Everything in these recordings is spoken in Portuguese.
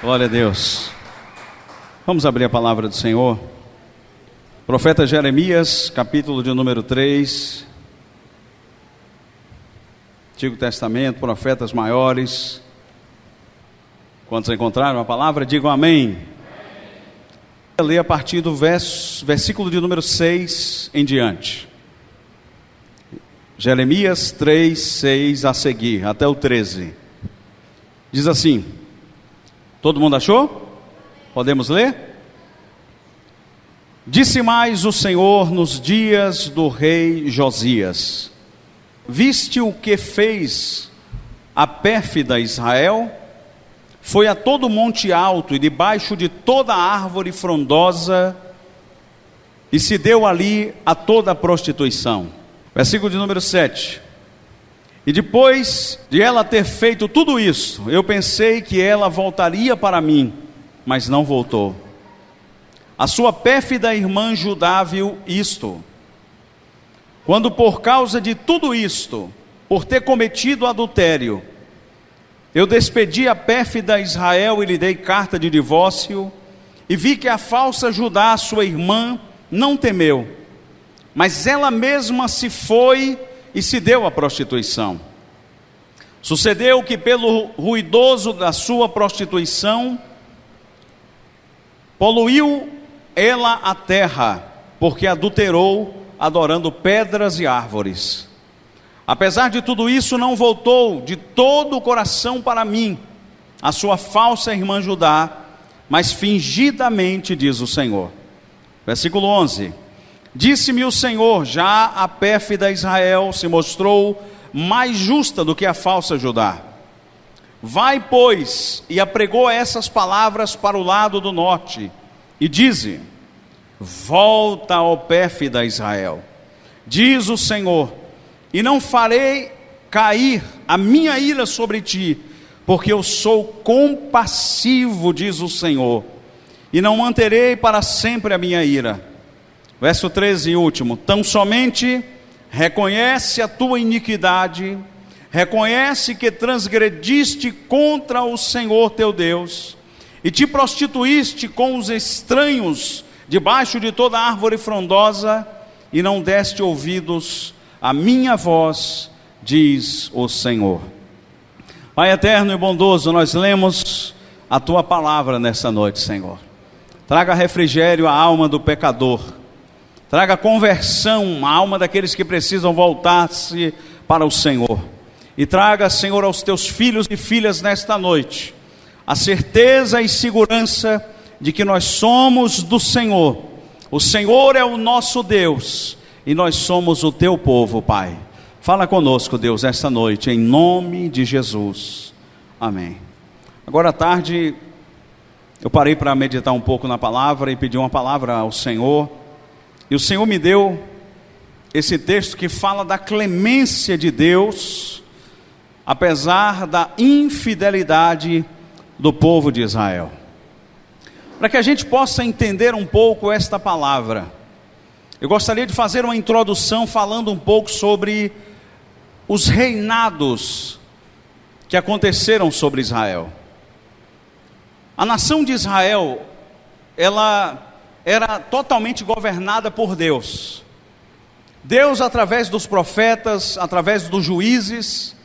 Glória a Deus. Vamos abrir a palavra do Senhor. Profeta Jeremias, capítulo de número 3. Antigo Testamento, profetas maiores. Quantos encontraram a palavra, digam amém. Vou ler a partir do versículo de número 6 em diante. Jeremias 3, 6 a seguir, até o 13. Diz assim: todo mundo achou? Podemos ler? Disse mais o Senhor nos dias do rei Josias: viste o que fez a pérfida Israel? Foi a todo monte alto e debaixo de toda árvore frondosa, e se deu ali a toda a prostituição. Versículo de número 7. E depois de ela ter feito tudo isso, eu pensei que ela voltaria para mim, mas não voltou. A sua pérfida irmã Judá viu isto. Quando por causa de tudo isto, por ter cometido adultério, eu despedi a pérfida Israel e lhe dei carta de divórcio, e vi que a falsa Judá, sua irmã, não temeu, mas ela mesma se foi e se deu à prostituição. Sucedeu que pelo ruidoso da sua prostituição, poluiu ela a terra, porque adulterou, adorando pedras e árvores. Apesar de tudo isso, não voltou de todo o coração para mim, a sua falsa irmã Judá, mas fingidamente, diz o Senhor. Versículo 11. Disse-me o Senhor: já a pérfida Israel se mostrou mais justa do que a falsa Judá. Vai, pois, e apregou essas palavras para o lado do norte, e dize: volta, ó pérfida Israel, diz o Senhor, e não farei cair a minha ira sobre ti, porque eu sou compassivo, diz o Senhor, e não manterei para sempre a minha ira. Verso 13 e último: tão somente reconhece a tua iniquidade, reconhece que transgrediste contra o Senhor teu Deus, e te prostituíste com os estranhos debaixo de toda árvore frondosa, e não deste ouvidos à minha voz, diz o Senhor. Pai eterno e bondoso, nós lemos a tua palavra nessa noite, Senhor. Traga refrigério à alma do pecador, traga conversão à alma daqueles que precisam voltar-se para o Senhor, e traga, Senhor, aos teus filhos e filhas nesta noite a certeza e segurança de que nós somos do Senhor. O Senhor é o nosso Deus e nós somos o teu povo, Pai. Fala conosco, Deus, esta noite, em nome de Jesus, amém. Agora à tarde eu parei para meditar um pouco na palavra e pedi uma palavra ao Senhor, e o Senhor me deu esse texto que fala da clemência de Deus, apesar da infidelidade do povo de Israel. Para que a gente possa entender um pouco esta palavra, eu gostaria de fazer uma introdução falando um pouco sobre os reinados que aconteceram sobre Israel. A nação de Israel, ela era totalmente governada por Deus. Deus, através dos profetas, através dos juízes,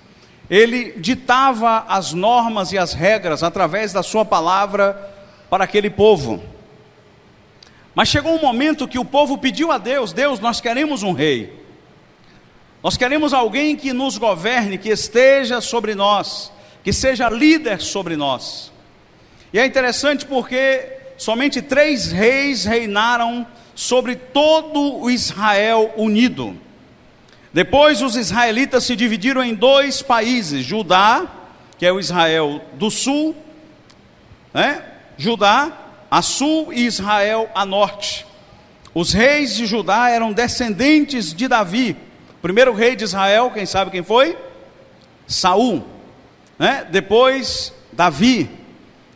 ele ditava as normas e as regras através da sua palavra para aquele povo. Mas chegou um momento que o povo pediu a Deus: Deus, nós queremos um rei, nós queremos alguém que nos governe, que esteja sobre nós, que seja líder sobre nós. E é interessante porque somente 3 reis reinaram sobre todo o Israel unido. Depois os israelitas se dividiram em 2 países: Judá, que é o Israel do sul, Judá a sul e Israel a norte. Os reis de Judá eram descendentes de Davi. O primeiro rei de Israel, quem sabe quem foi? Saul, Depois Davi,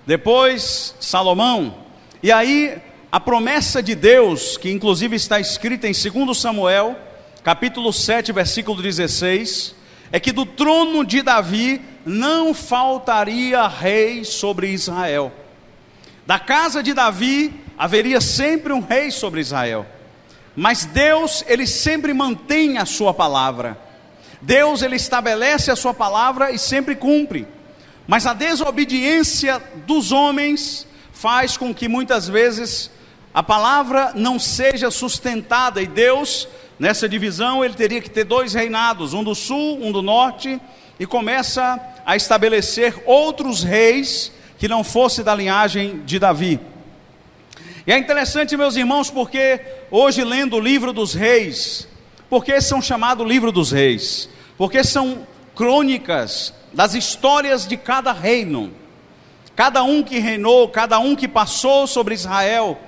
depois Salomão. E aí a promessa de Deus, que inclusive está escrita em 2 Samuel, capítulo 7, versículo 16, é que do trono de Davi não faltaria rei sobre Israel. Da casa de Davi haveria sempre um rei sobre Israel. Mas Deus, Ele sempre mantém a sua palavra. Deus, Ele estabelece a sua palavra e sempre cumpre. Mas a desobediência dos homens faz com que muitas vezes a palavra não seja sustentada. E Deus, nessa divisão, Ele teria que ter 2 reinados, um do sul, um do norte, e começa a estabelecer outros reis que não fosse da linhagem de Davi. E é interessante, meus irmãos, porque hoje, lendo o livro dos reis, porque são chamados livro dos reis? Porque são crônicas das histórias de cada reino, cada um que reinou, cada um que passou sobre Israel.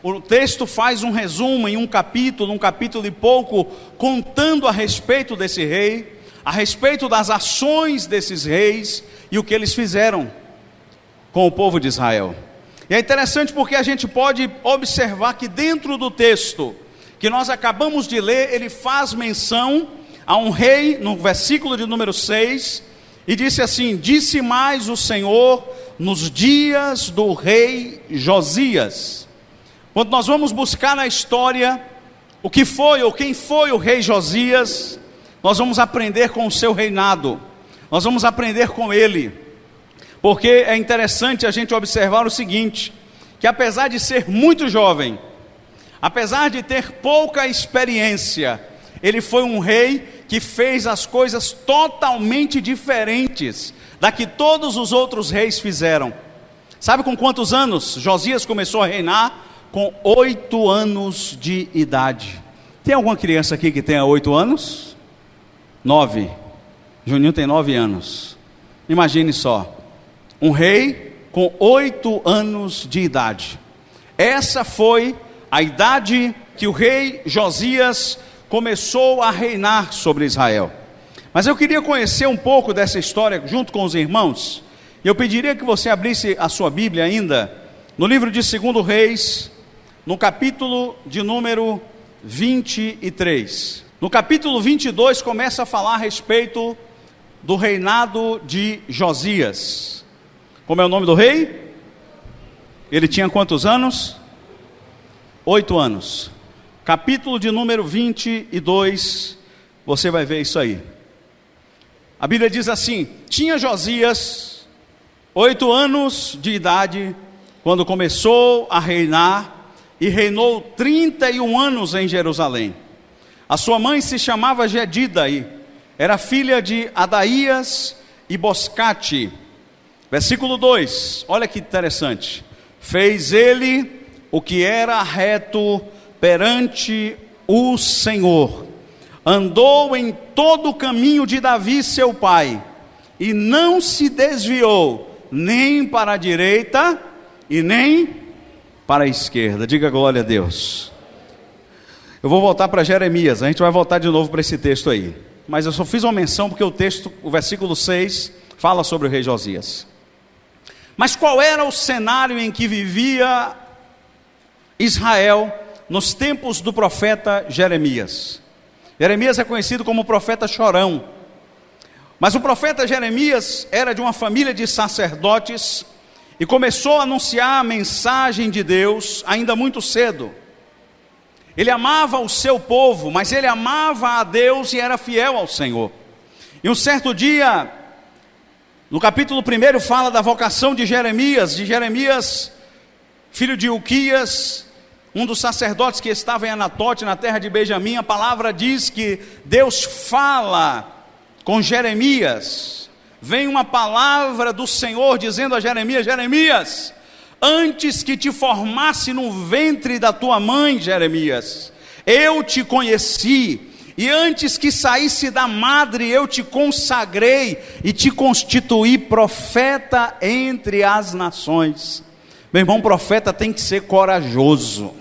O texto faz um resumo em um capítulo e pouco, contando a respeito desse rei, a respeito das ações desses reis e o que eles fizeram com o povo de Israel. E é interessante porque a gente pode observar que dentro do texto que nós acabamos de ler, ele faz menção a um rei, no versículo de número 6, e disse assim: disse mais o Senhor nos dias do rei Josias. Quando nós vamos buscar na história o que foi ou quem foi o rei Josias, nós vamos aprender com o seu reinado, nós vamos aprender com ele, porque é interessante a gente observar o seguinte, que apesar de ser muito jovem, apesar de ter pouca experiência, ele foi um rei que fez as coisas totalmente diferentes da que todos os outros reis fizeram. Sabe com quantos anos Josias começou a reinar? Com 8 anos de idade. Tem alguma criança aqui que tenha 8 anos? 9. Juninho tem 9 anos. Imagine só, um rei com 8 anos de idade. Essa foi a idade que o rei Josias começou a reinar sobre Israel. Mas eu queria conhecer um pouco dessa história junto com os irmãos. E eu pediria que você abrisse a sua Bíblia ainda no livro de 2 Reis, no capítulo de número 23. No capítulo 22 começa a falar a respeito do reinado de Josias. Como é o nome do rei? Ele tinha quantos anos? 8 anos. Capítulo de número 22, você vai ver isso aí. A Bíblia diz assim: tinha Josias 8 anos de idade quando começou a reinar, e reinou 31 anos em Jerusalém. A sua mãe se chamava Jedida, e era filha de Adaías e Boscate. Versículo 2, olha que interessante: fez ele o que era reto perante o Senhor, andou em todo o caminho de Davi seu pai, e não se desviou nem para a direita e nem para a esquerda. Diga glória a Deus. Eu vou voltar para Jeremias, a gente vai voltar de novo para esse texto aí, mas eu só fiz uma menção porque o texto, o versículo 6, fala sobre o rei Josias. Mas qual era o cenário em que vivia Israel nos tempos do profeta Jeremias? Jeremias é conhecido como o profeta chorão, mas o profeta Jeremias era de uma família de sacerdotes e começou a anunciar a mensagem de Deus ainda muito cedo. Ele amava o seu povo, mas ele amava a Deus e era fiel ao Senhor. E um certo dia, no capítulo 1 fala da vocação de Jeremias, filho de Uquias, um dos sacerdotes que estava em Anatote, na terra de Benjamim. A palavra diz que Deus fala com Jeremias. Vem uma palavra do Senhor dizendo a Jeremias: Jeremias, antes que te formasse no ventre da tua mãe, Jeremias, eu te conheci, e antes que saísse da madre, eu te consagrei e te constituí profeta entre as nações. Meu irmão, profeta tem que ser corajoso.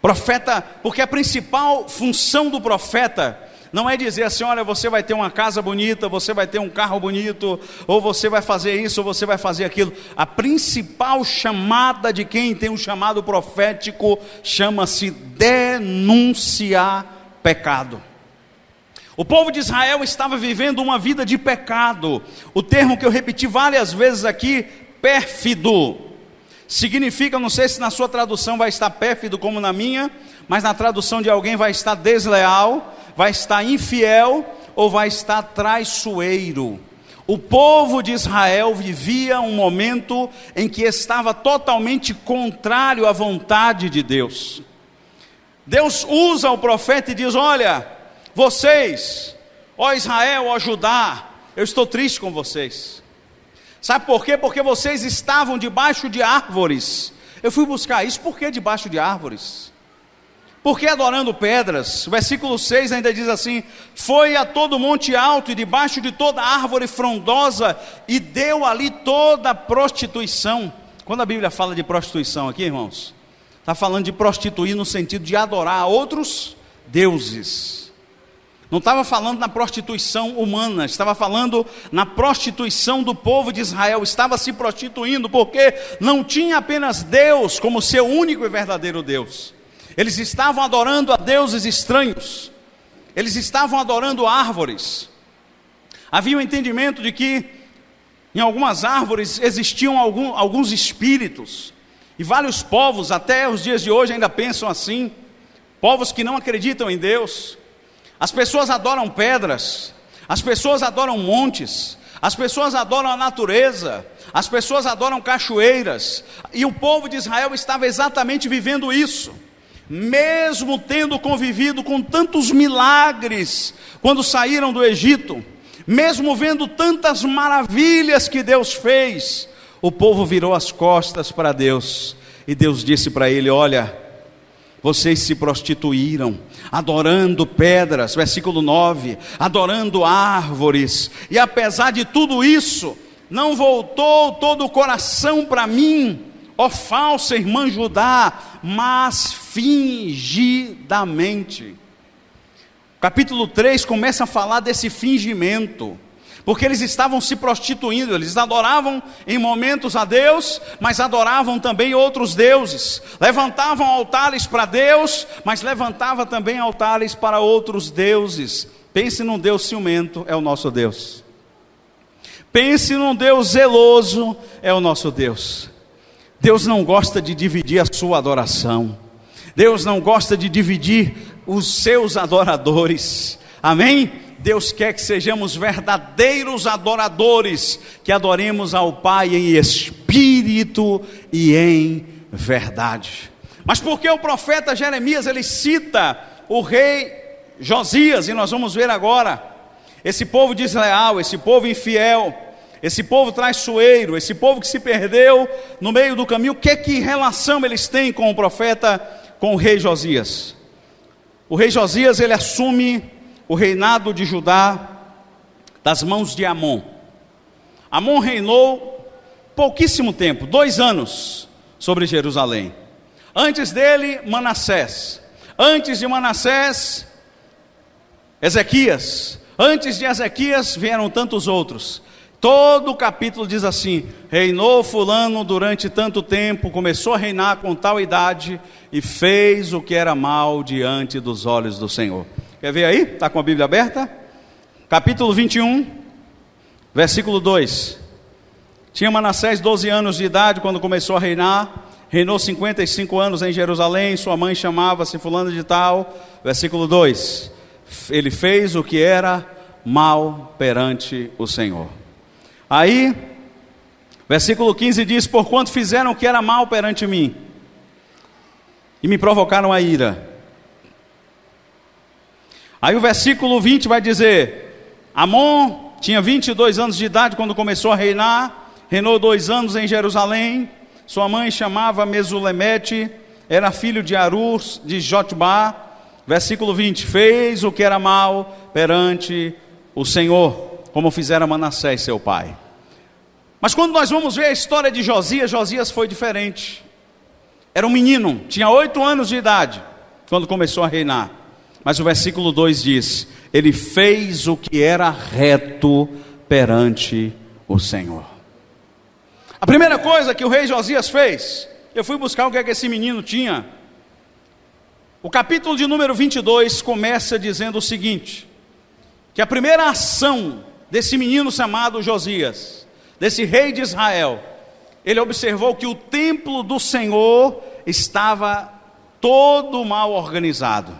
Profeta, porque a principal função do profeta não é dizer assim: olha, você vai ter uma casa bonita, você vai ter um carro bonito, ou você vai fazer isso, ou você vai fazer aquilo. A principal chamada de quem tem um chamado profético chama-se denunciar pecado. O povo de Israel estava vivendo uma vida de pecado. O termo que eu repeti várias vezes aqui, pérfido. significa, não sei se na sua tradução vai estar pérfido como na minha, mas na tradução de alguém vai estar desleal, vai estar infiel ou vai estar traiçoeiro. O povo de Israel vivia um momento em que estava totalmente contrário à vontade de Deus. Deus usa o profeta e diz: olha, vocês, ó Israel, ó Judá, eu estou triste com vocês. Sabe por quê? Porque vocês estavam debaixo de árvores. Eu fui buscar isso. Por que debaixo de árvores? Por que adorando pedras? O versículo 6 ainda diz assim: foi a todo monte alto e debaixo de toda árvore frondosa, e deu ali toda a prostituição. Quando a Bíblia fala de prostituição aqui, irmãos, está falando de prostituir no sentido de adorar outros deuses. Não estava falando na prostituição humana, estava falando na prostituição do povo de Israel. Estava se prostituindo porque não tinha apenas Deus como seu único e verdadeiro Deus. Eles estavam adorando a deuses estranhos, eles estavam adorando árvores. Havia um entendimento de que em algumas árvores existiam alguns espíritos, e vários povos até os dias de hoje ainda pensam assim, povos que não acreditam em Deus. As pessoas adoram pedras, as pessoas adoram montes, as pessoas adoram a natureza, as pessoas adoram cachoeiras, e o povo de Israel estava exatamente vivendo isso, mesmo tendo convivido com tantos milagres quando saíram do Egito, mesmo vendo tantas maravilhas que Deus fez, o povo virou as costas para Deus, e Deus disse para ele: olha, vocês se prostituíram, adorando pedras, versículo 9, adorando árvores, e apesar de tudo isso, não voltou todo o coração para mim, ó falsa irmã Judá, mas fingidamente. Capítulo 3 começa a falar desse fingimento, porque eles estavam se prostituindo, eles adoravam em momentos a Deus, mas adoravam também outros deuses, levantavam altares para Deus, mas levantavam também altares para outros deuses. Pense num Deus ciumento, é o nosso Deus. Pense num Deus zeloso, é o nosso Deus. Deus não gosta de dividir a sua adoração, Deus não gosta de dividir os seus adoradores, amém? Deus quer que sejamos verdadeiros adoradores, que adoremos ao Pai em espírito e em verdade. Mas por que o profeta Jeremias, ele cita o rei Josias, e nós vamos ver agora, esse povo desleal, esse povo infiel, esse povo traiçoeiro, esse povo que se perdeu no meio do caminho, que relação eles têm com o profeta, com o rei Josias? O rei Josias, ele assume o reinado de Judá das mãos de Amon. Amon reinou pouquíssimo tempo, 2 anos, sobre Jerusalém. Antes dele, Manassés. Antes de Manassés, Ezequias. Antes de Ezequias, vieram tantos outros. Todo o capítulo diz assim: reinou fulano durante tanto tempo, começou a reinar com tal idade, e fez o que era mal diante dos olhos do Senhor. Quer ver aí? Está com a Bíblia aberta? Capítulo 21, versículo 2. Tinha Manassés 12 anos de idade quando começou a reinar, reinou 55 anos em Jerusalém, sua mãe chamava-se fulano de tal. Versículo 2, ele fez o que era mal perante o Senhor. Aí, versículo 15 diz: porquanto fizeram o que era mal perante mim, e me provocaram a ira. Aí o versículo 20 vai dizer: Amon tinha 22 anos de idade quando começou a reinar, reinou 2 anos em Jerusalém, sua mãe chamava Mesulemete, era filho de Arus, de Jotbá. Versículo 20, fez o que era mal perante o Senhor, como fizera Manassés seu pai. Mas quando nós vamos ver a história de Josias, Josias foi diferente. Era um menino, tinha 8 anos de idade quando começou a reinar. Mas o versículo 2 diz: ele fez o que era reto perante o Senhor. A primeira coisa que o rei Josias fez, eu fui buscar o que é que esse menino tinha. O capítulo de número 22 começa dizendo o seguinte: que a primeira ação desse menino chamado Josias, desse rei de Israel, ele observou que o templo do Senhor estava todo mal organizado.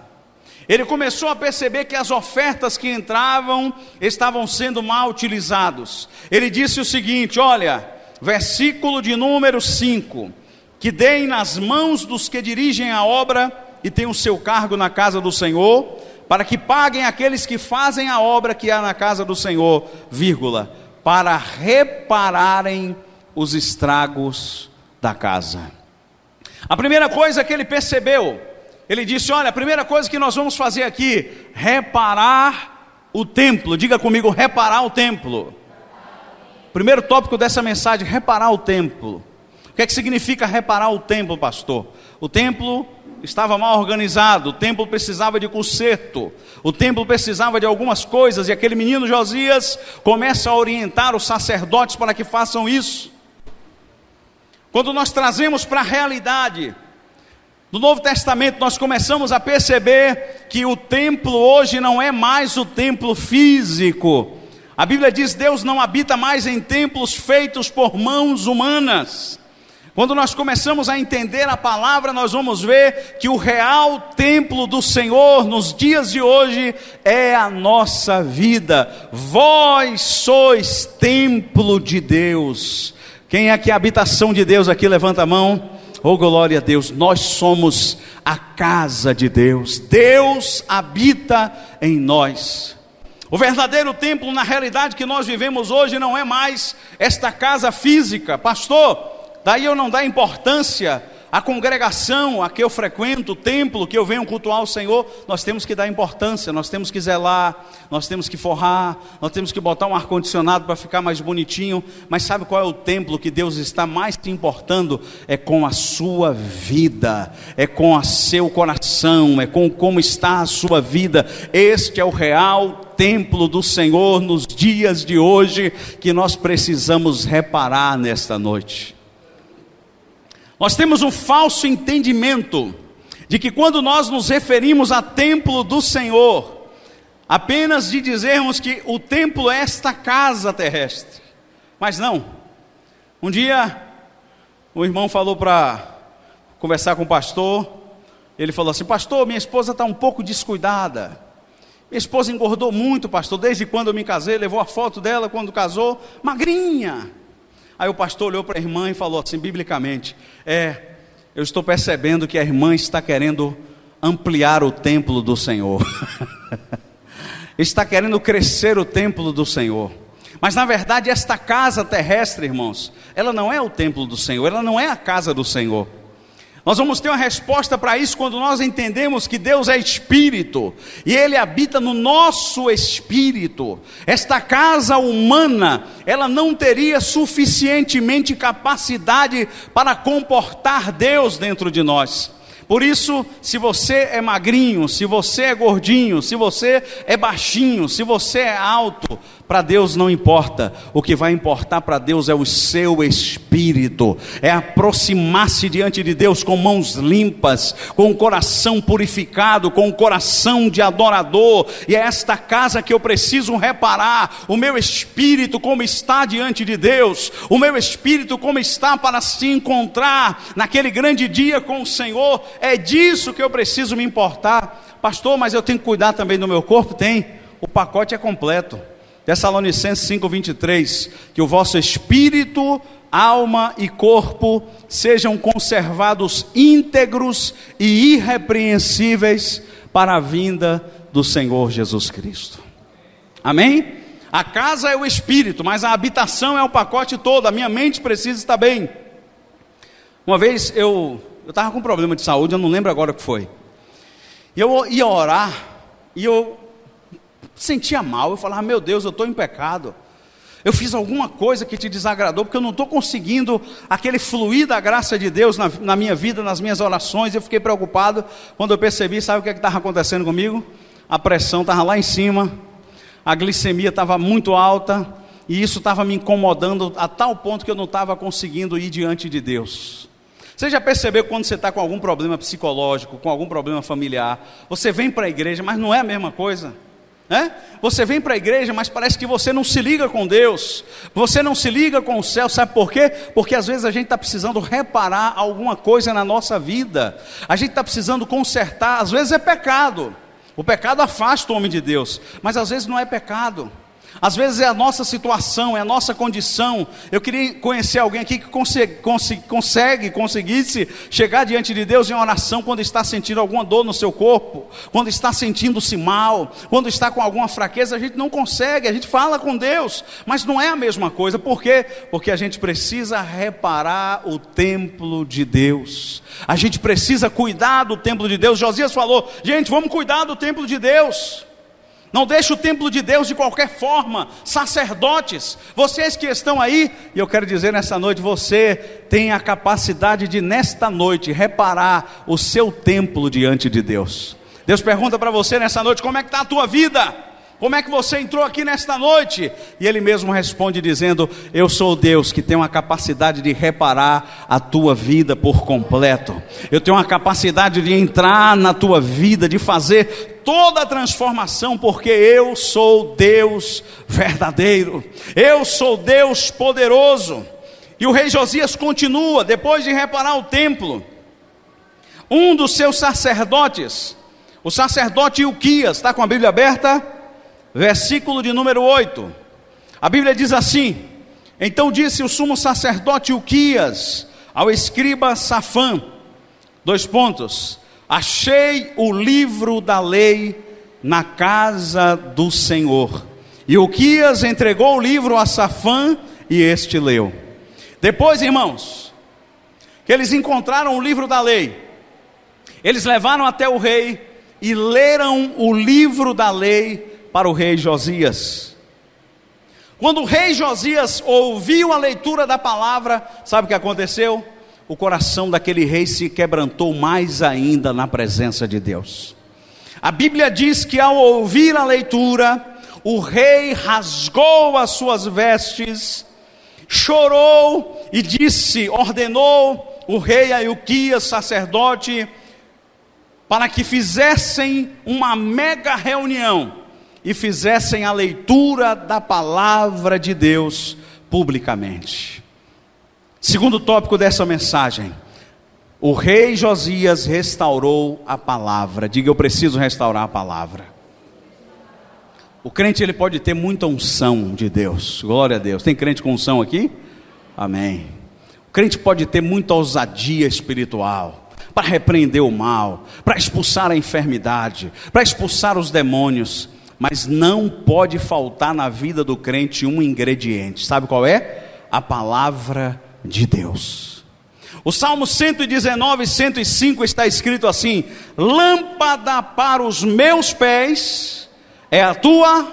Ele começou a perceber que as ofertas que entravam estavam sendo mal utilizadas. Ele disse o seguinte, olha, versículo de número 5, que deem nas mãos dos que dirigem a obra e têm o seu cargo na casa do Senhor, para que paguem aqueles que fazem a obra que há na casa do Senhor, vírgula, para repararem os estragos da casa. A primeira coisa que ele percebeu, ele disse, olha, a primeira coisa que nós vamos fazer aqui, reparar o templo. Diga comigo, reparar o templo. Primeiro tópico dessa mensagem, reparar o templo. O que é que significa reparar o templo, pastor? O templo estava mal organizado, o templo precisava de conserto, o templo precisava de algumas coisas, e aquele menino Josias começa a orientar os sacerdotes para que façam isso. Quando nós trazemos para a realidade do Novo Testamento, nós começamos a perceber que o templo hoje não é mais o templo físico. A Bíblia diz, Deus não habita mais em templos feitos por mãos humanas. Quando nós começamos a entender a palavra, nós vamos ver que o real templo do Senhor nos dias de hoje é a nossa vida. Vós sois templo de Deus. Quem é que é a habitação de Deus aqui? Levanta a mão. Oh, glória a Deus. Nós somos a casa de Deus. Deus habita em nós. O verdadeiro templo, na realidade que nós vivemos hoje, não é mais esta casa física. Pastor, daí eu não dou importância à congregação a que eu frequento, o templo que eu venho cultuar o Senhor. Nós temos que dar importância, nós temos que zelar, nós temos que forrar, nós temos que botar um ar-condicionado para ficar mais bonitinho. Mas sabe qual é o templo que Deus está mais se importando? É com a sua vida, é com o seu coração, é com como está a sua vida. Este é o real templo do Senhor nos dias de hoje, que nós precisamos reparar nesta noite. Nós temos um falso entendimento de que quando nós nos referimos a templo do Senhor, apenas de dizermos que o templo é esta casa terrestre. Mas não. Um dia, um irmão falou para conversar com o pastor, ele falou assim, pastor, minha esposa está um pouco descuidada. Minha esposa engordou muito, pastor, desde quando eu me casei, levou a foto dela quando casou, magrinha. Aí o pastor olhou para a irmã e falou assim, biblicamente, eu estou percebendo que a irmã está querendo ampliar o templo do Senhor. Está querendo crescer o templo do Senhor. Mas na verdade esta casa terrestre, irmãos, ela não é o templo do Senhor, ela não é a casa do Senhor. Nós vamos ter uma resposta para isso quando nós entendemos que Deus é Espírito, e Ele habita no nosso espírito. Esta casa humana, ela não teria suficientemente capacidade para comportar Deus dentro de nós. Por isso, se você é magrinho, se você é gordinho, se você é baixinho, se você é alto, para Deus não importa. O que vai importar para Deus é o seu espírito, é aproximar-se diante de Deus com mãos limpas, com o coração purificado, com o coração de adorador. E é esta casa que eu preciso reparar, o meu espírito como está diante de Deus, o meu espírito como está para se encontrar naquele grande dia com o Senhor. É disso que eu preciso me importar. Pastor, mas eu tenho que cuidar também do meu corpo? Tem, o pacote é completo. Tessalonicenses 5:23, que o vosso espírito, alma e corpo sejam conservados íntegros e irrepreensíveis para a vinda do Senhor Jesus Cristo. Amém? A casa é o espírito, mas a habitação é o pacote todo. A minha mente precisa estar bem. Uma vez eu estava com um problema de saúde, eu não lembro agora o que foi. E eu ia orar, e eu sentia mal, eu falava, meu Deus, eu estou em pecado, eu fiz alguma coisa que te desagradou, porque eu não estou conseguindo aquele fluir da graça de Deus na minha vida, nas minhas orações. Eu fiquei preocupado, quando eu percebi, sabe o que estava acontecendo comigo? A pressão estava lá em cima, a glicemia estava muito alta, e isso estava me incomodando a tal ponto que eu não estava conseguindo ir diante de Deus. Você já percebeu quando você está com algum problema psicológico, com algum problema familiar, você vem para a igreja, mas não é a mesma coisa? Você vem para a igreja, mas parece que você não se liga com Deus, você não se liga com o céu. Sabe por quê? Porque às vezes a gente está precisando reparar alguma coisa na nossa vida, a gente está precisando consertar. Às vezes é pecado, o pecado afasta o homem de Deus, mas às vezes não é pecado. Às vezes é a nossa situação, é a nossa condição. Eu queria conhecer alguém aqui que conseguisse chegar diante de Deus em oração quando está sentindo alguma dor no seu corpo, quando está sentindo-se mal, quando está com alguma fraqueza. A gente não consegue, a gente fala com Deus, mas não é a mesma coisa. Por quê? Porque a gente precisa reparar o templo de Deus, a gente precisa cuidar do templo de Deus. Josias falou: gente, vamos cuidar do templo de Deus. Não deixe o templo de Deus de qualquer forma. Sacerdotes, vocês que estão aí, e eu quero dizer nessa noite, você tem a capacidade de nesta noite reparar o seu templo diante de Deus. Deus pergunta para você nessa noite: como é que está a tua vida? Como é que você entrou aqui nesta noite? E Ele mesmo responde dizendo: eu sou o Deus que tem uma capacidade de reparar a tua vida por completo. Eu tenho uma capacidade de entrar na tua vida, de fazer toda a transformação, porque eu sou Deus verdadeiro, eu sou Deus poderoso. E o rei Josias continua, depois de reparar o templo, um dos seus sacerdotes, o sacerdote Ilquias, está com a Bíblia aberta? Versículo de número 8, a Bíblia diz assim: então disse o sumo sacerdote Ilquias ao escriba Safã, achei o livro da lei na casa do Senhor. E Ilquias entregou o livro a Safã e este leu. Depois, irmãos, que eles encontraram o livro da lei, eles levaram até o rei e leram o livro da lei para o rei Josias. Quando o rei Josias ouviu a leitura da palavra, sabe o que aconteceu? O coração daquele rei se quebrantou mais ainda na presença de Deus. A Bíblia diz que ao ouvir a leitura, o rei rasgou as suas vestes, chorou e ordenou o rei a Ilquias, sacerdote, para que fizessem uma mega reunião e fizessem a leitura da palavra de Deus publicamente. Segundo tópico dessa mensagem: o rei Josias restaurou a palavra. Diga: eu preciso restaurar a palavra. O crente, ele pode ter muita unção de Deus, glória a Deus. Tem crente com unção aqui? Amém. O crente pode ter muita ousadia espiritual para repreender o mal, para expulsar a enfermidade, para expulsar os demônios. Mas não pode faltar na vida do crente um ingrediente. Sabe qual é? A palavra de Deus. O Salmo 119, 105 está escrito assim: lâmpada para os meus pés é a tua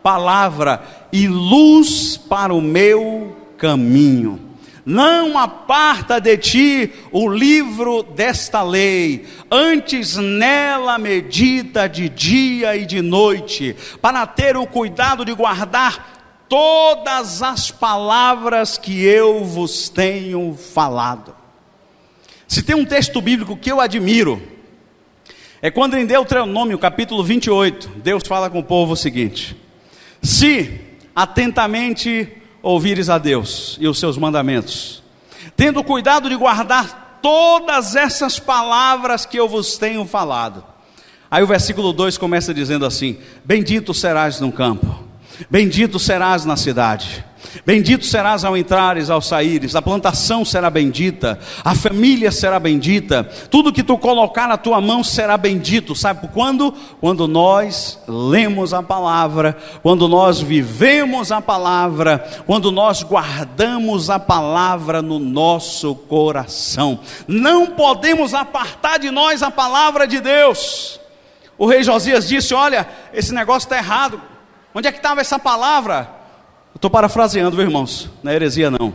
palavra e luz para o meu caminho. Não aparta de ti o livro desta lei, antes nela medita de dia e de noite, para ter o cuidado de guardar todas as palavras que eu vos tenho falado. Se tem um texto bíblico que eu admiro, é quando em Deuteronômio capítulo 28, Deus fala com o povo o seguinte: se atentamente ouvires a Deus e os seus mandamentos, tendo cuidado de guardar todas essas palavras que eu vos tenho falado. Aí o versículo 2 começa dizendo assim: bendito serás no campo, bendito serás na cidade, bendito serás ao entrares, ao saíres, a plantação será bendita, a família será bendita, tudo que tu colocar na tua mão será bendito. Sabe por quando? Quando nós lemos a palavra, quando nós vivemos a palavra, quando nós guardamos a palavra no nosso coração. Não podemos apartar de nós a palavra de Deus. O rei Josias disse: olha, esse negócio está errado. Onde é que estava essa palavra? Estou parafraseando, viu, irmãos? Não é heresia não.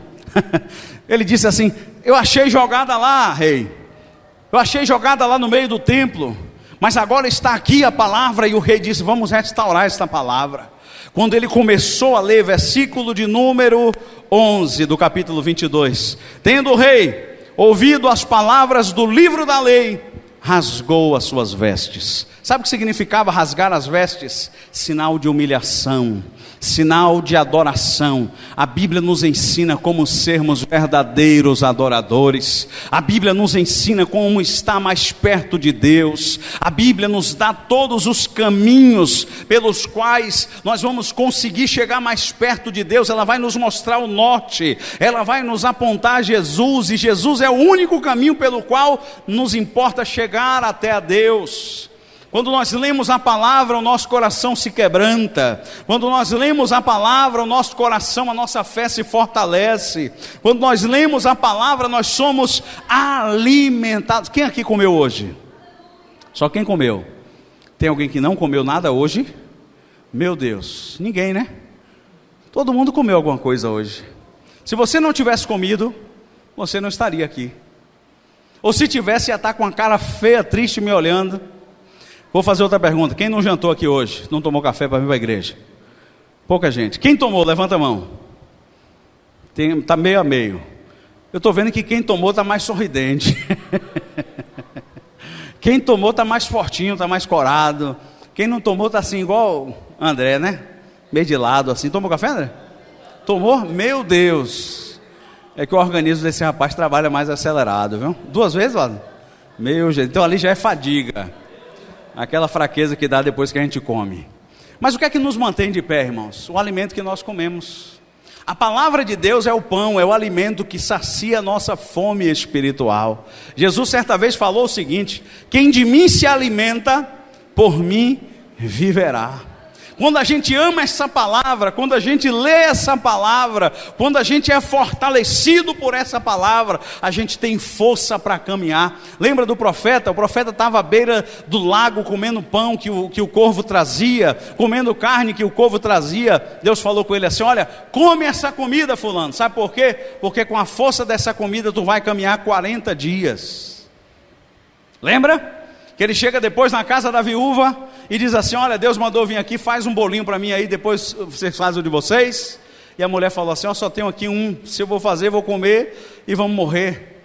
Ele disse assim: eu achei jogada lá, rei, eu achei jogada lá no meio do templo, mas agora está aqui a palavra. E o rei disse: vamos restaurar esta palavra. Quando ele começou a ler, versículo de número 11 do capítulo 22, tendo o rei ouvido as palavras do livro da lei, rasgou as suas vestes. Sabe o que significava rasgar as vestes? Sinal de humilhação, sinal de adoração. A Bíblia nos ensina como sermos verdadeiros adoradores. A Bíblia nos ensina como estar mais perto de Deus. A Bíblia nos dá todos os caminhos pelos quais nós vamos conseguir chegar mais perto de Deus. Ela vai nos mostrar o norte, ela vai nos apontar a Jesus, e Jesus é o único caminho pelo qual nos importa chegar até a Deus. Quando nós lemos a palavra, o nosso coração se quebranta. Quando nós lemos a palavra, o nosso coração, a nossa fé se fortalece. Quando nós lemos a palavra, nós somos alimentados. Quem aqui comeu hoje? Só quem comeu. Tem alguém que não comeu nada hoje? Meu Deus, ninguém, né? Todo mundo comeu alguma coisa hoje. Se você não tivesse comido, você não estaria aqui. Ou se tivesse, ia estar com a cara feia, triste, me olhando. Vou fazer outra pergunta. Quem não jantou aqui hoje? Não tomou café para vir para a igreja? Pouca gente. Quem tomou? Levanta a mão. Está meio a meio. Eu estou vendo que quem tomou está mais sorridente. Quem tomou está mais fortinho, está mais corado. Quem não tomou está assim, igual André, né? Meio de lado assim. Tomou café, André? Tomou? Meu Deus. É que o organismo desse rapaz trabalha mais acelerado, viu? 2 vezes, Lado? Meu jeito. Então ali já é fadiga. Aquela fraqueza que dá depois que a gente come. Mas o que é que nos mantém de pé, irmãos? O alimento que nós comemos. A palavra de Deus é o pão, é o alimento que sacia a nossa fome espiritual. Jesus certa vez falou o seguinte: quem de mim se alimenta, por mim viverá. Quando a gente ama essa palavra, quando a gente lê essa palavra, quando a gente é fortalecido por essa palavra, a gente tem força para caminhar. Lembra do profeta? O profeta estava à beira do lago comendo pão que o corvo trazia, comendo carne que o corvo trazia. Deus falou com ele assim: olha, come essa comida, fulano. Sabe por quê? Porque com a força dessa comida tu vai caminhar 40 dias. Lembra? Que ele chega depois na casa da viúva e diz assim: olha, Deus mandou vir aqui, faz um bolinho para mim aí, depois vocês fazem o de vocês. E a mulher falou assim: ó, só tenho aqui um, se eu vou fazer, vou comer e vamos morrer.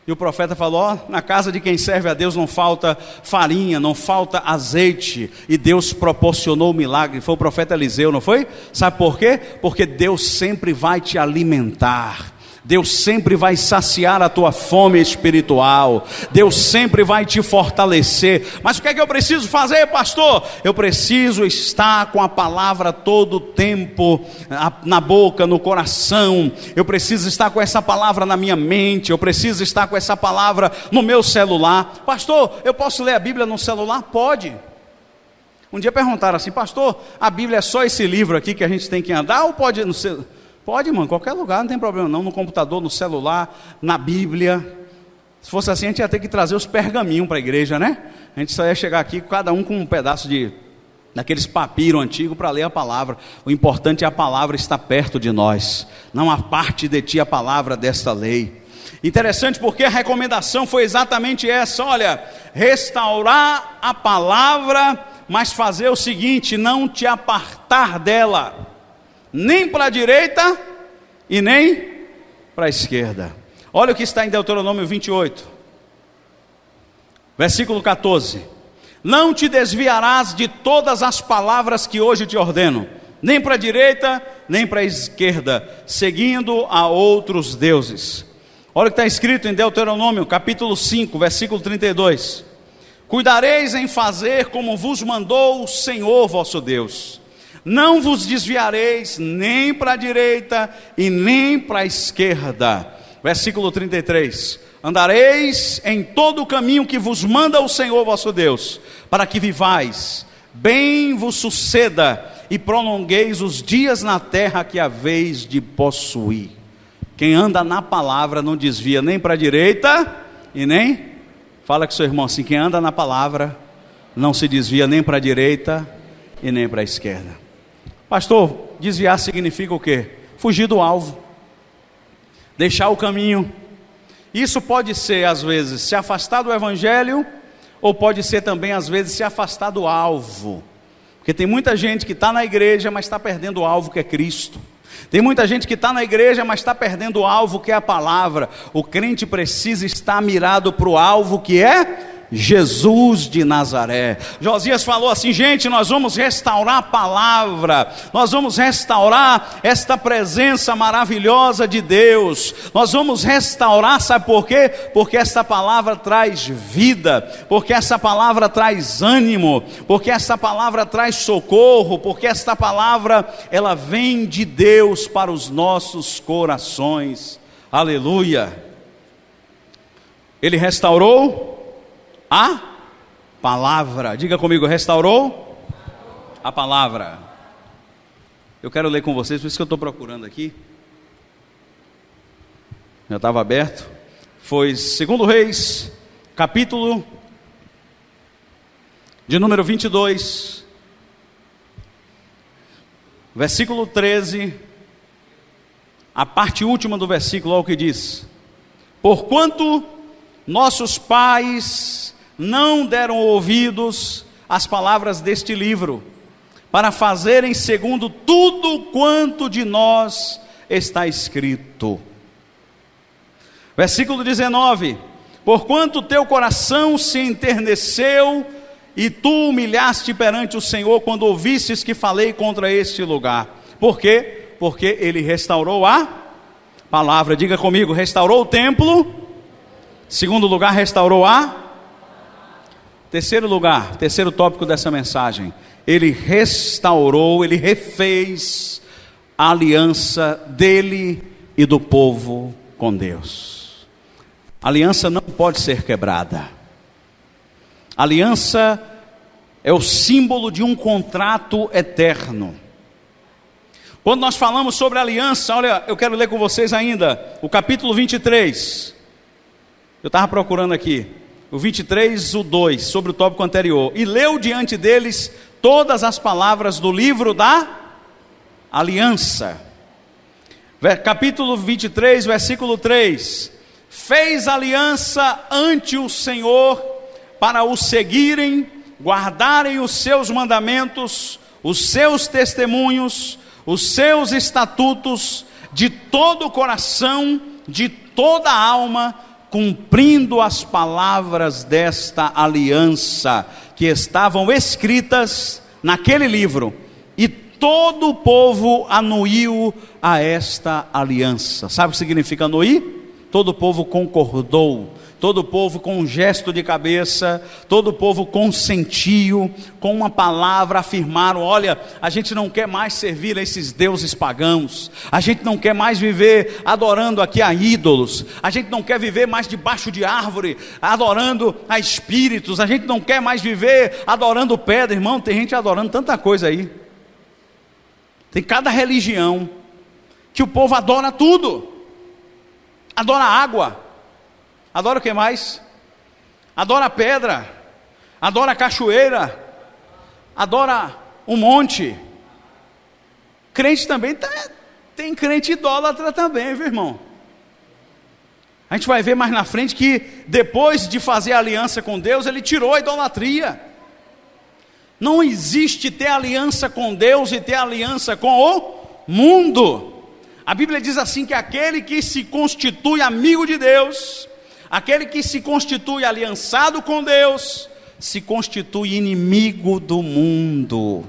E o profeta falou: ó, na casa de quem serve a Deus não falta farinha, não falta azeite. E Deus proporcionou o milagre. Foi o profeta Eliseu, não foi? Sabe por quê? Porque Deus sempre vai te alimentar. Deus sempre vai saciar a tua fome espiritual. Deus sempre vai te fortalecer. Mas o que é que eu preciso fazer, pastor? Eu preciso estar com a palavra todo o tempo na boca, no coração. Eu preciso estar com essa palavra na minha mente. Eu preciso estar com essa palavra no meu celular. Pastor, eu posso ler a Bíblia no celular? Pode. Um dia perguntaram assim: pastor, a Bíblia é só esse livro aqui que a gente tem que andar, ou pode no celular? Pode, irmão, em qualquer lugar, não tem problema não, no computador, no celular, na Bíblia. Se fosse assim, a gente ia ter que trazer os pergaminhos para a igreja, né? A gente só ia chegar aqui, cada um com um pedaço daqueles papiros antigos para ler a palavra. O importante é a palavra estar perto de nós, não a parte de ti a palavra desta lei. Interessante porque a recomendação foi exatamente essa: olha, restaurar a palavra, mas fazer o seguinte: não te apartar dela, nem para a direita e nem para a esquerda. Olha o que está em Deuteronômio 28, versículo 14: não te desviarás de todas as palavras que hoje te ordeno, nem para a direita, nem para a esquerda, seguindo a outros deuses. Olha o que está escrito em Deuteronômio capítulo 5, versículo 32: cuidareis em fazer como vos mandou o Senhor vosso Deus. Não vos desviareis nem para a direita e nem para a esquerda. Versículo 33: andareis em todo o caminho que vos manda o Senhor vosso Deus, para que vivais, bem vos suceda e prolongueis os dias na terra que haveis de possuir. Quem anda na palavra não desvia nem para a direita e nem... Fala com seu irmão assim: quem anda na palavra não se desvia nem para a direita e nem para a esquerda. Pastor, desviar significa o quê? Fugir do alvo, deixar o caminho. Isso pode ser às vezes se afastar do evangelho, ou pode ser também às vezes se afastar do alvo. Porque tem muita gente que está na igreja, mas está perdendo o alvo que é Cristo. Tem muita gente que está na igreja, mas está perdendo o alvo que é a palavra. O crente precisa estar mirado para o alvo que é Jesus de Nazaré. Josias falou assim: gente, nós vamos restaurar a palavra, nós vamos restaurar esta presença maravilhosa de Deus, nós vamos restaurar, sabe por quê? Porque esta palavra traz vida, porque essa palavra traz ânimo, porque essa palavra traz socorro, porque esta palavra, ela vem de Deus para os nossos corações. Aleluia. Ele restaurou a palavra. Diga comigo: restaurou a palavra. Eu quero ler com vocês, por isso que eu estou procurando aqui. Já estava aberto. Foi 2 Reis, capítulo de número 22, versículo 13, a parte última do versículo, olha o que diz: porquanto nossos pais não deram ouvidos às palavras deste livro, para fazerem segundo tudo quanto de nós está escrito. Versículo 19: porquanto teu coração se enterneceu, e tu humilhaste perante o Senhor, quando ouvistes que falei contra este lugar. Por quê? Porque ele restaurou a palavra. Diga comigo: restaurou o templo. Segundo lugar, restaurou a. Terceiro lugar, terceiro tópico dessa mensagem: ele restaurou, ele refez a aliança dele e do povo com Deus. A aliança não pode ser quebrada. A aliança é o símbolo de um contrato eterno. Quando nós falamos sobre aliança, olha, eu quero ler com vocês ainda o capítulo 23. Eu estava procurando aqui o 23, o 2, sobre o tópico anterior. E leu diante deles todas as palavras do livro da aliança. Capítulo 23, versículo 3. Fez aliança ante o Senhor, para o seguirem, guardarem os seus mandamentos, os seus testemunhos, os seus estatutos, de todo o coração, de toda a alma, cumprindo as palavras desta aliança, que estavam escritas naquele livro, e todo o povo anuiu a esta aliança. Sabe o que significa anuir? Todo o povo concordou, todo o povo com um gesto de cabeça, todo o povo consentiu, com uma palavra afirmaram: olha, a gente não quer mais servir a esses deuses pagãos, a gente não quer mais viver adorando aqui a ídolos, a gente não quer viver mais debaixo de árvore, adorando a espíritos, a gente não quer mais viver adorando pedra. Irmão, tem gente adorando tanta coisa aí, tem cada religião, que o povo adora tudo, adora água, adora o que mais? Adora pedra, adora cachoeira, adora um monte. Crente também tem crente idólatra também, viu, irmão? A gente vai ver mais na frente que depois de fazer aliança com Deus, ele tirou a idolatria. Não existe ter aliança com Deus e ter aliança com o mundo. A Bíblia diz assim, que aquele que se constitui amigo de Deus, aquele que se constitui aliançado com Deus, se constitui inimigo do mundo.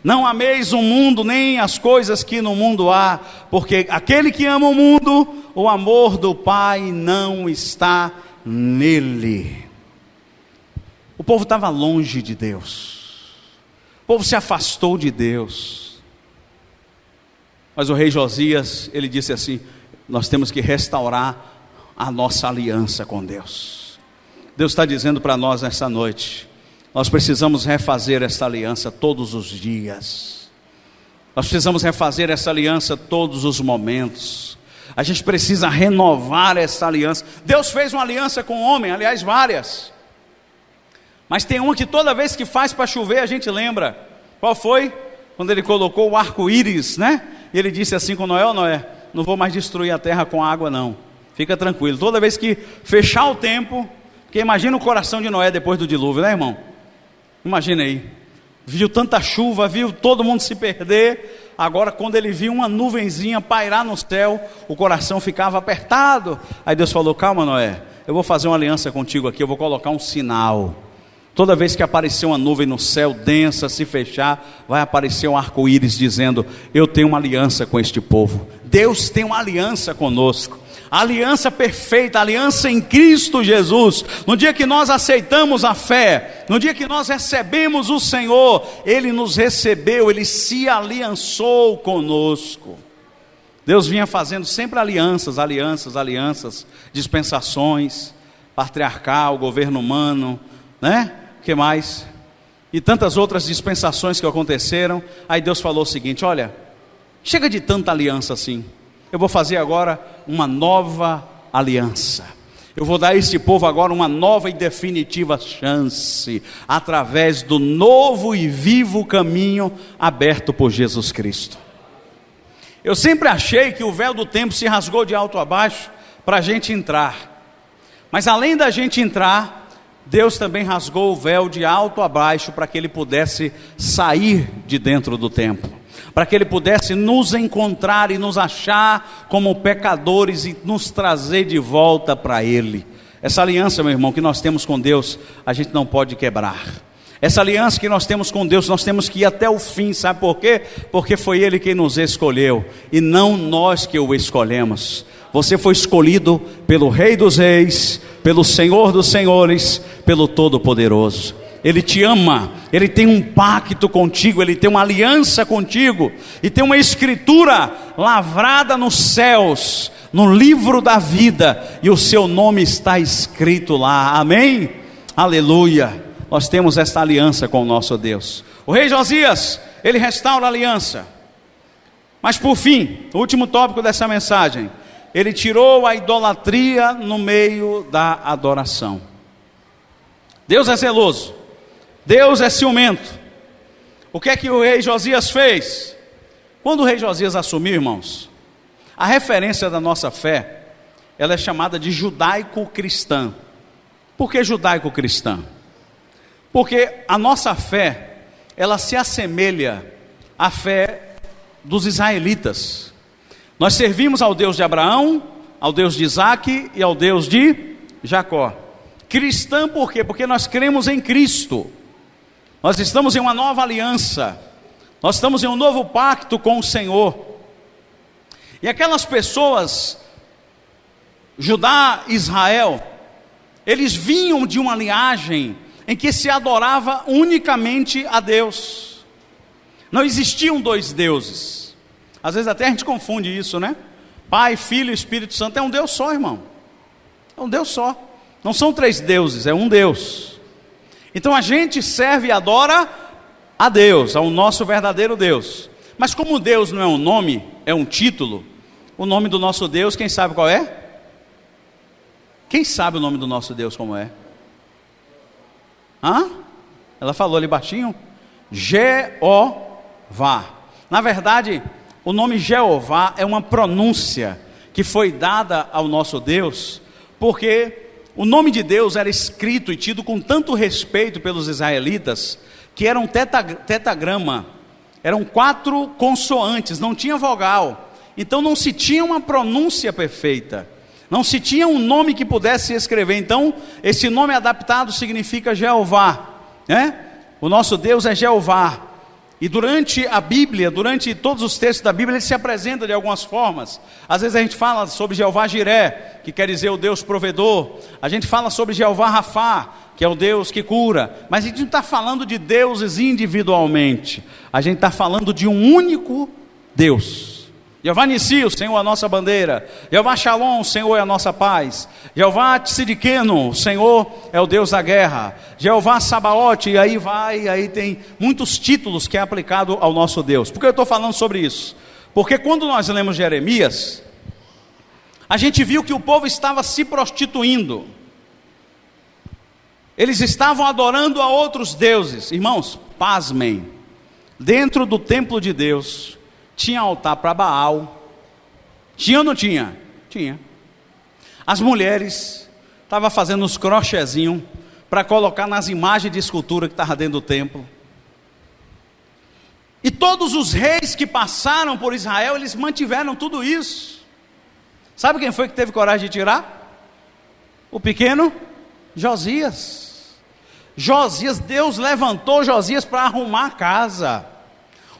Não ameis o mundo, nem as coisas que no mundo há, porque aquele que ama o mundo, o amor do Pai não está nele. O povo estava longe de Deus, o povo se afastou de Deus. Mas o rei Josias, ele disse assim: nós temos que restaurar a nossa aliança com Deus. Deus está dizendo para nós nessa noite: nós precisamos refazer essa aliança todos os dias, nós precisamos refazer essa aliança todos os momentos, a gente precisa renovar essa aliança. Deus fez uma aliança com o homem, aliás várias, mas tem uma que toda vez que faz para chover a gente lembra. Qual foi? Quando ele colocou o arco-íris, né? E ele disse assim com Noé: ó Noé, não vou mais destruir a terra com água não, fica tranquilo. Toda vez que fechar o tempo, porque imagina o coração de Noé depois do dilúvio, né, irmão? Imagina aí, viu tanta chuva, viu todo mundo se perder. Agora quando ele viu uma nuvenzinha pairar no céu, o coração ficava apertado. Aí Deus falou: calma Noé, eu vou fazer uma aliança contigo aqui, eu vou colocar um sinal. Toda vez que aparecer uma nuvem no céu densa, se fechar, vai aparecer um arco-íris dizendo: eu tenho uma aliança com este povo. Deus tem uma aliança conosco, a aliança perfeita, a aliança em Cristo Jesus. No dia que nós aceitamos a fé, no dia que nós recebemos o Senhor, Ele nos recebeu, Ele se aliançou conosco. Deus vinha fazendo sempre alianças, dispensações, patriarcal, governo humano, né? O que mais? E tantas outras dispensações que aconteceram. Aí Deus falou o seguinte: olha, chega de tanta aliança assim, eu vou fazer agora uma nova aliança. Eu vou dar a este povo agora uma nova e definitiva chance, através do novo e vivo caminho aberto por Jesus Cristo. Eu sempre achei que o véu do templo se rasgou de alto a baixo para a gente entrar. Mas além da gente entrar, Deus também rasgou o véu de alto a baixo para que Ele pudesse sair de dentro do templo, para que Ele pudesse nos encontrar e nos achar como pecadores e nos trazer de volta para Ele. Essa aliança, meu irmão, que nós temos com Deus, a gente não pode quebrar. Essa aliança que nós temos com Deus, nós temos que ir até o fim, sabe por quê? Porque foi Ele quem nos escolheu, e não nós que o escolhemos. Você foi escolhido pelo Rei dos Reis, pelo Senhor dos Senhores, pelo Todo-Poderoso. Ele te ama, Ele tem um pacto contigo, Ele tem uma aliança contigo, e tem uma escritura lavrada nos céus, no livro da vida, e o seu nome está escrito lá, amém? Aleluia! Nós temos esta aliança com o nosso Deus. O rei Josias, ele restaura a aliança, mas por fim, o último tópico dessa mensagem, ele tirou a idolatria no meio da adoração. Deus é zeloso, Deus é ciumento. O que é que o rei Josias fez? Quando o rei Josias assumiu, irmãos, a referência da nossa fé, ela é chamada de judaico-cristã. Por que judaico-cristã? Porque a nossa fé, ela se assemelha à fé dos israelitas. Nós servimos ao Deus de Abraão, ao Deus de Isaac e ao Deus de Jacó. Cristã por quê? Porque nós cremos em Cristo. Nós estamos em uma nova aliança. Nós estamos em um novo pacto com o Senhor. E aquelas pessoas, Judá e Israel, eles vinham de uma linhagem em que se adorava unicamente a Deus. Não existiam dois deuses. Às vezes até a gente confunde isso, né? Pai, Filho e Espírito Santo é um Deus só, irmão. É um Deus só. Não são três deuses, é um Deus. Então a gente serve e adora a Deus, ao nosso verdadeiro Deus. Mas como Deus não é um nome, é um título, o nome do nosso Deus, quem sabe qual é? Quem sabe o nome do nosso Deus como é? Ela falou ali baixinho, Jeová. Na verdade, o nome Jeová é uma pronúncia que foi dada ao nosso Deus, porque o nome de Deus era escrito e tido com tanto respeito pelos israelitas, que era um tetagrama, eram 4 consoantes, não tinha vogal, então não se tinha uma pronúncia perfeita, não se tinha um nome que pudesse escrever. Então esse nome adaptado significa Jeová, né? O nosso Deus é Jeová. E durante a Bíblia, durante todos os textos da Bíblia, ele se apresenta de algumas formas. Às vezes a gente fala sobre Jeová Jiré, que quer dizer o Deus provedor. A gente fala sobre Jeová Rafá, que é o Deus que cura. Mas a gente não está falando de deuses individualmente, a gente está falando de um único Deus. Jeová Nissi, o Senhor é a nossa bandeira. Jeová Shalom, o Senhor é a nossa paz. Jeová Tzidkenu, o Senhor é o Deus da guerra. Jeová Sabaote, e aí vai, aí tem muitos títulos que é aplicado ao nosso Deus. Por que eu estou falando sobre isso? Porque quando nós lemos Jeremias, a gente viu que o povo estava se prostituindo. Eles estavam adorando a outros deuses. Irmãos, pasmem, dentro do templo de Deus tinha altar para Baal. Tinha ou não tinha? Tinha. As mulheres estavam fazendo uns crochêzinhos para colocar nas imagens de escultura que estavam dentro do templo. E todos os reis que passaram por Israel, eles mantiveram tudo isso. Sabe quem foi que teve coragem de tirar? O pequeno Josias. Josias, Deus levantou Josias para arrumar a casa.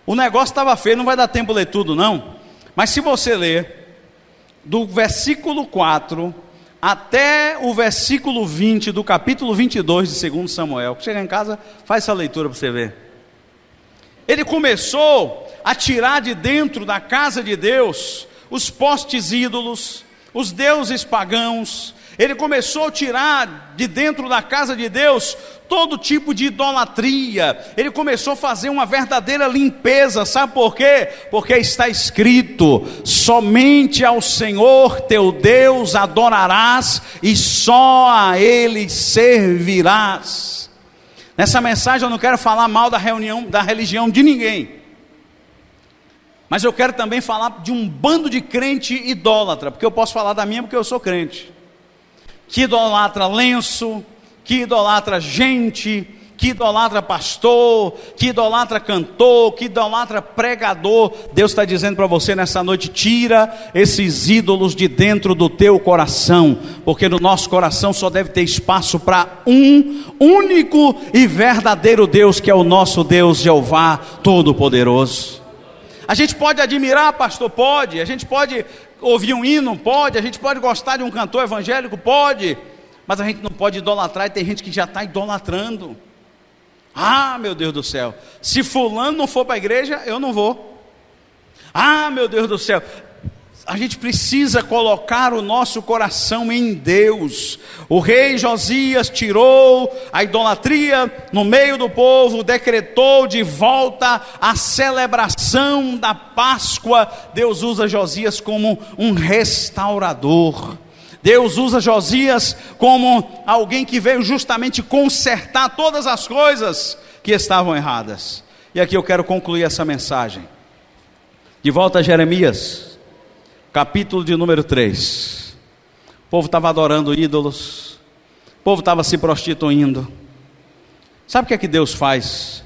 O negócio estava feio, não vai dar tempo de ler tudo não. Mas se você ler do versículo 4 até o versículo 20 do capítulo 22 de 2 Samuel, chega em casa, faz essa leitura para você ver. Ele começou a tirar de dentro da casa de Deus os postes ídolos, os deuses pagãos. Ele começou a tirar de dentro da casa de Deus todo tipo de idolatria. Ele começou a fazer uma verdadeira limpeza. Sabe por quê? Porque está escrito: somente ao Senhor teu Deus adorarás e só a Ele servirás. Nessa mensagem eu não quero falar mal da religião de ninguém, mas eu quero também falar de um bando de crente idólatra, porque eu posso falar da minha porque eu sou crente, que idolatra lenço, que idolatra gente, que idolatra pastor, que idolatra cantor, que idolatra pregador. Deus está dizendo para você nessa noite: tira esses ídolos de dentro do teu coração, porque no nosso coração só deve ter espaço para um único e verdadeiro Deus, que é o nosso Deus Jeová Todo-Poderoso. A gente pode admirar, pastor? Pode. A gente pode ouvir um hino? Pode. A gente pode gostar de um cantor evangélico? Pode. Mas a gente não pode idolatrar, e tem gente que já está idolatrando. Ah, meu Deus do céu, se fulano não for para a igreja, eu não vou. Ah, meu Deus do céu, a gente precisa colocar o nosso coração em Deus. O rei Josias tirou a idolatria no meio do povo, decretou de volta a celebração da Páscoa. Deus usa Josias como um restaurador. Deus usa Josias como alguém que veio justamente consertar todas as coisas que estavam erradas. E aqui eu quero concluir essa mensagem. De volta a Jeremias, capítulo de número 3. O povo estava adorando ídolos, o povo estava se prostituindo. Sabe o que é que Deus faz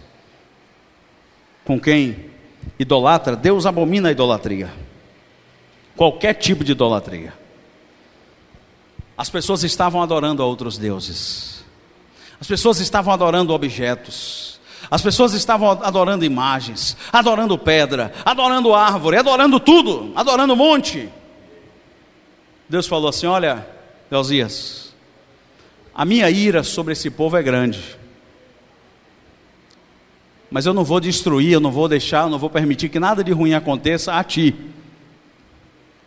com quem idolatra? Deus abomina a idolatria, qualquer tipo de idolatria. As pessoas estavam adorando a outros deuses, as pessoas estavam adorando objetos, as pessoas estavam adorando imagens, adorando pedra, adorando árvore, adorando tudo, adorando monte. Deus falou assim: olha, Josias, a minha ira sobre esse povo é grande, mas eu não vou destruir, eu não vou deixar, eu não vou permitir que nada de ruim aconteça a ti,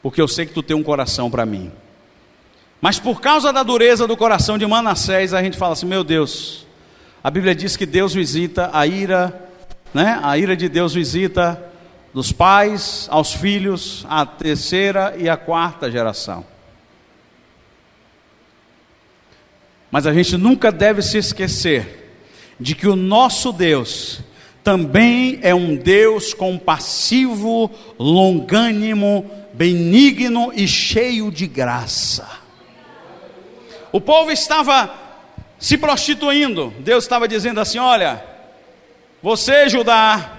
porque eu sei que tu tem um coração para mim. Mas por causa da dureza do coração de Manassés, a gente fala assim: meu Deus, a Bíblia diz que Deus visita a ira, né? A ira de Deus visita dos pais aos filhos, a terceira e a quarta geração. Mas a gente nunca deve se esquecer de que o nosso Deus também é um Deus compassivo, longânimo, benigno e cheio de graça. O povo estava se prostituindo. Deus estava dizendo assim: olha, você Judá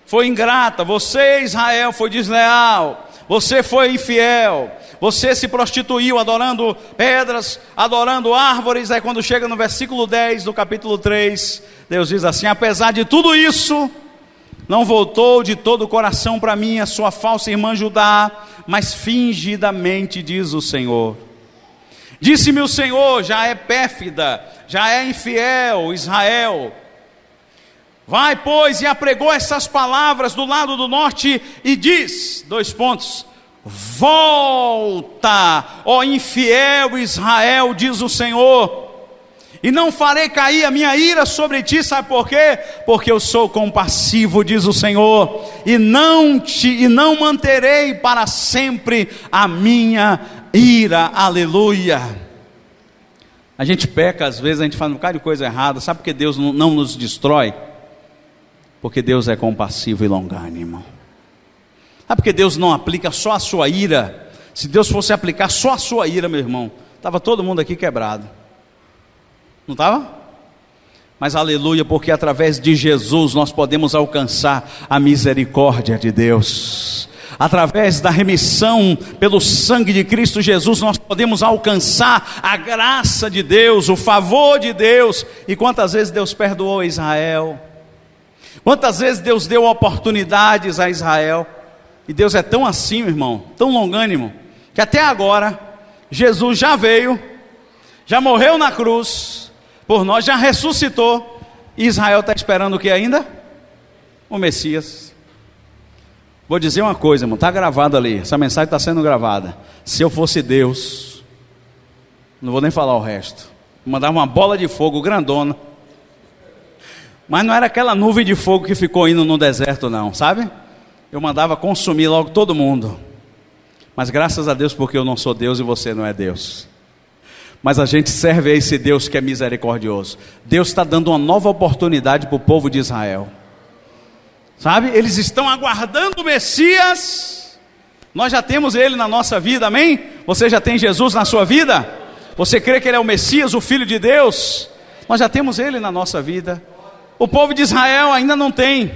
foi ingrata, você Israel foi desleal, você foi infiel, você se prostituiu adorando pedras, adorando árvores. Aí quando chega no versículo 10 do capítulo 3, Deus diz assim: apesar de tudo isso, não voltou de todo o coração para mim a sua falsa irmã Judá, mas fingidamente, diz o Senhor. Disse-me o Senhor: já é pérfida, já é infiel Israel. Vai, pois, e apregou essas palavras do lado do norte e diz, : volta, ó infiel Israel, diz o Senhor, e não farei cair a minha ira sobre ti. Sabe por quê? Porque eu sou compassivo, diz o Senhor, e não manterei para sempre a minha ira. Aleluia. A gente peca às vezes, a gente faz um bocado de coisa errada. Sabe por que Deus não nos destrói? Porque Deus é compassivo e longânimo. Sabe por que Deus não aplica só a sua ira? Se Deus fosse aplicar só a sua ira, meu irmão, estava todo mundo aqui quebrado. Não estava? Mas aleluia, porque através de Jesus nós podemos alcançar a misericórdia de Deus. através da remissão pelo sangue de Cristo Jesus, nós podemos alcançar a graça de Deus, o favor de Deus. E quantas vezes Deus perdoou Israel? Quantas vezes Deus deu oportunidades a Israel? E Deus é tão assim, irmão, tão longânimo, que até agora, Jesus já veio, já morreu na cruz, por nós, já ressuscitou, e Israel está esperando o que ainda? O Messias. Vou dizer uma coisa, irmão, está gravado ali, essa mensagem está sendo gravada. Se eu fosse Deus, não vou nem falar o resto, mandava uma bola de fogo grandona, mas não era aquela nuvem de fogo que ficou indo no deserto não, sabe? Eu mandava consumir logo todo mundo. Mas graças a Deus, porque eu não sou Deus e você não é Deus. Mas a gente serve a esse Deus que é misericordioso. Deus está dando uma nova oportunidade para o povo de Israel. Sabe? Eles estão aguardando o Messias. Nós já temos Ele na nossa vida, amém? Você já tem Jesus na sua vida? Você crê que Ele é o Messias, o Filho de Deus? Nós já temos Ele na nossa vida. O povo de Israel ainda não tem,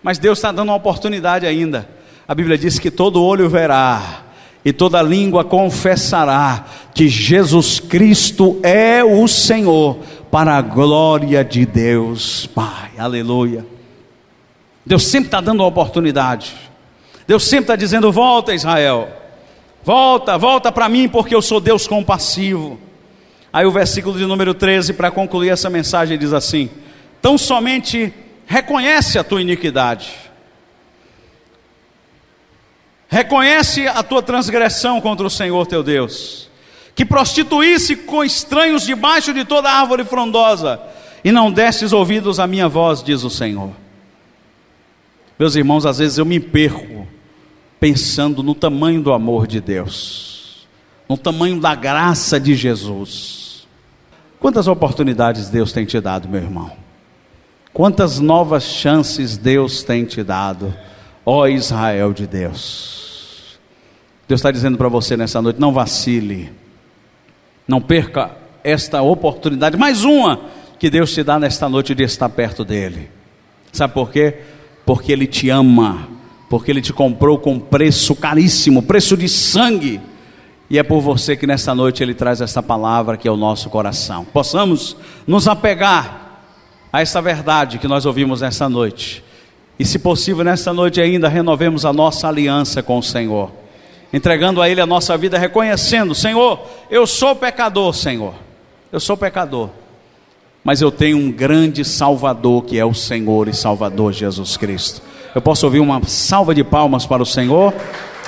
mas Deus está dando uma oportunidade ainda. A Bíblia diz que todo olho verá e toda língua confessará que Jesus Cristo é o Senhor, para a glória de Deus Pai. Aleluia. Deus sempre está dando uma oportunidade. Deus sempre está dizendo: volta, Israel, volta para mim, porque eu sou Deus compassivo. Aí o versículo de número 13, para concluir essa mensagem, diz assim: tão somente reconhece a tua iniquidade, reconhece a tua transgressão contra o Senhor teu Deus, que prostituísse com estranhos debaixo de toda árvore frondosa, e não destes ouvidos à minha voz, diz o Senhor. Meus irmãos, às vezes eu me perco pensando no tamanho do amor de Deus, no tamanho da graça de Jesus. Quantas oportunidades Deus tem te dado, meu irmão? Quantas novas chances Deus tem te dado, ó Israel de Deus. Deus está dizendo para você nessa noite: não vacile, não perca esta oportunidade, mais uma que Deus te dá nesta noite de estar perto dEle. Sabe por quê? Porque Ele te ama, porque Ele te comprou com preço caríssimo, preço de sangue. E é por você que nesta noite Ele traz esta palavra que é o nosso coração. Possamos nos apegar a essa verdade que nós ouvimos nessa noite. E se possível nesta noite ainda renovemos a nossa aliança com o Senhor, entregando a Ele a nossa vida, reconhecendo: Senhor, eu sou pecador, Senhor, eu sou pecador, mas eu tenho um grande Salvador, que é o Senhor e Salvador Jesus Cristo. Eu posso ouvir uma salva de palmas para o Senhor?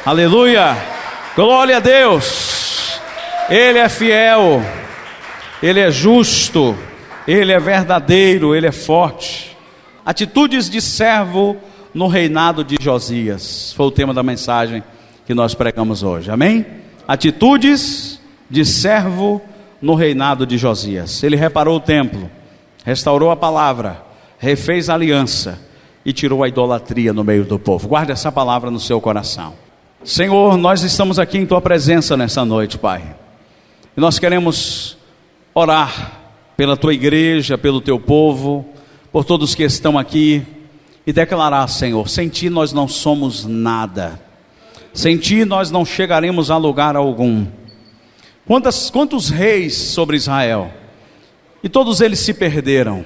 Aleluia, glória a Deus. Ele é fiel, Ele é justo, Ele é verdadeiro, Ele é forte. Atitudes de servo no reinado de Josias, foi o tema da mensagem que nós pregamos hoje, amém? Atitudes de servo no reinado de Josias. Ele reparou o templo, restaurou a palavra, refez a aliança e tirou a idolatria no meio do povo. Guarde essa palavra no seu coração. Senhor, nós estamos aqui em Tua presença nessa noite, Pai, e nós queremos orar pela Tua igreja, pelo Teu povo, por todos que estão aqui, e declarar: Senhor, sem Ti nós não somos nada, sem Ti nós não chegaremos a lugar algum. Quantos reis sobre Israel, e todos eles se perderam,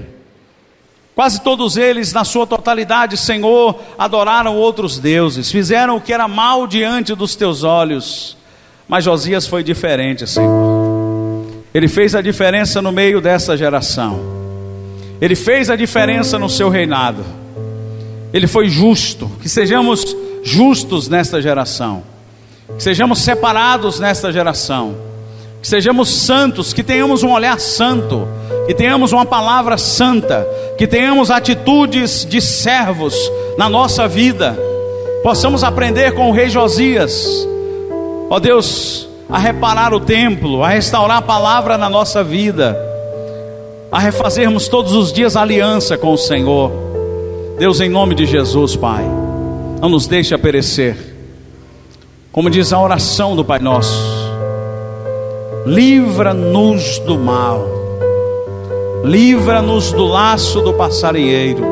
quase todos eles na sua totalidade, Senhor, adoraram outros deuses, fizeram o que era mal diante dos Teus olhos. Mas Josias foi diferente, Senhor. Ele fez a diferença no meio dessa geração. Ele fez a diferença no seu reinado. Ele foi justo. Que sejamos justos nesta geração, que sejamos separados nesta geração, que sejamos santos, que tenhamos um olhar santo, que tenhamos uma palavra santa, que tenhamos atitudes de servos na nossa vida. Possamos aprender com o rei Josias, ó Deus, a reparar o templo, a restaurar a palavra na nossa vida, a refazermos todos os dias a aliança com o Senhor. Deus, em nome de Jesus, Pai, não nos deixe perecer. Como diz a oração do Pai Nosso: livra-nos do mal, livra-nos do laço do passarinheiro,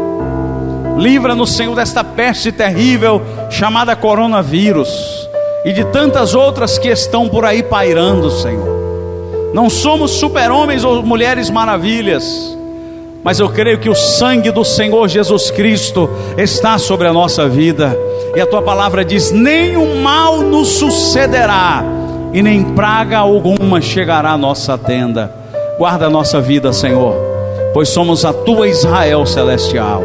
Livra-nos, Senhor, desta peste terrível chamada coronavírus e de tantas outras que estão por aí pairando, Senhor. Não somos super-homens ou mulheres maravilhas, mas eu creio que o sangue do Senhor Jesus Cristo está sobre a nossa vida. E a tua palavra diz: nenhum mal nos sucederá e nem praga alguma chegará à nossa tenda. Guarda a nossa vida, Senhor, pois somos a tua Israel celestial.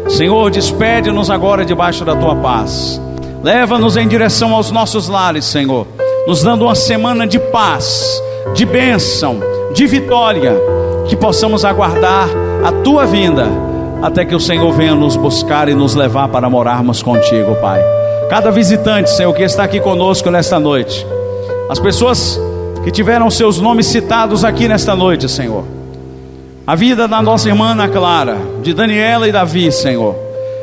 Senhor, despede-nos agora debaixo da tua paz. Leva-nos em direção aos nossos lares, Senhor, nos dando uma semana de paz, de bênção, de vitória, que possamos aguardar a tua vinda, até que o Senhor venha nos buscar e nos levar para morarmos contigo, Pai. Cada visitante, Senhor, que está aqui conosco nesta noite, as pessoas que tiveram seus nomes citados aqui nesta noite, Senhor, a vida da nossa irmã Ana Clara, de Daniela e Davi, Senhor,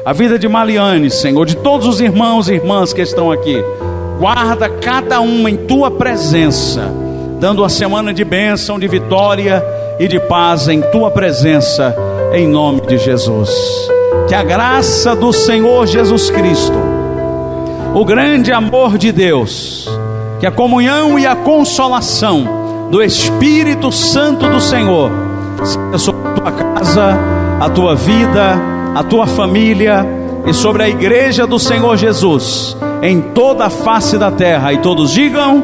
a vida de Maliane, Senhor, de todos os irmãos e irmãs que estão aqui, guarda cada uma em tua presença, dando uma semana de bênção, de vitória e de paz em tua presença, em nome de Jesus. Que a graça do Senhor Jesus Cristo, o grande amor de Deus, que a comunhão e a consolação do Espírito Santo do Senhor seja sobre a tua casa, a tua vida, a tua família e sobre a igreja do Senhor Jesus em toda a face da terra. E todos digam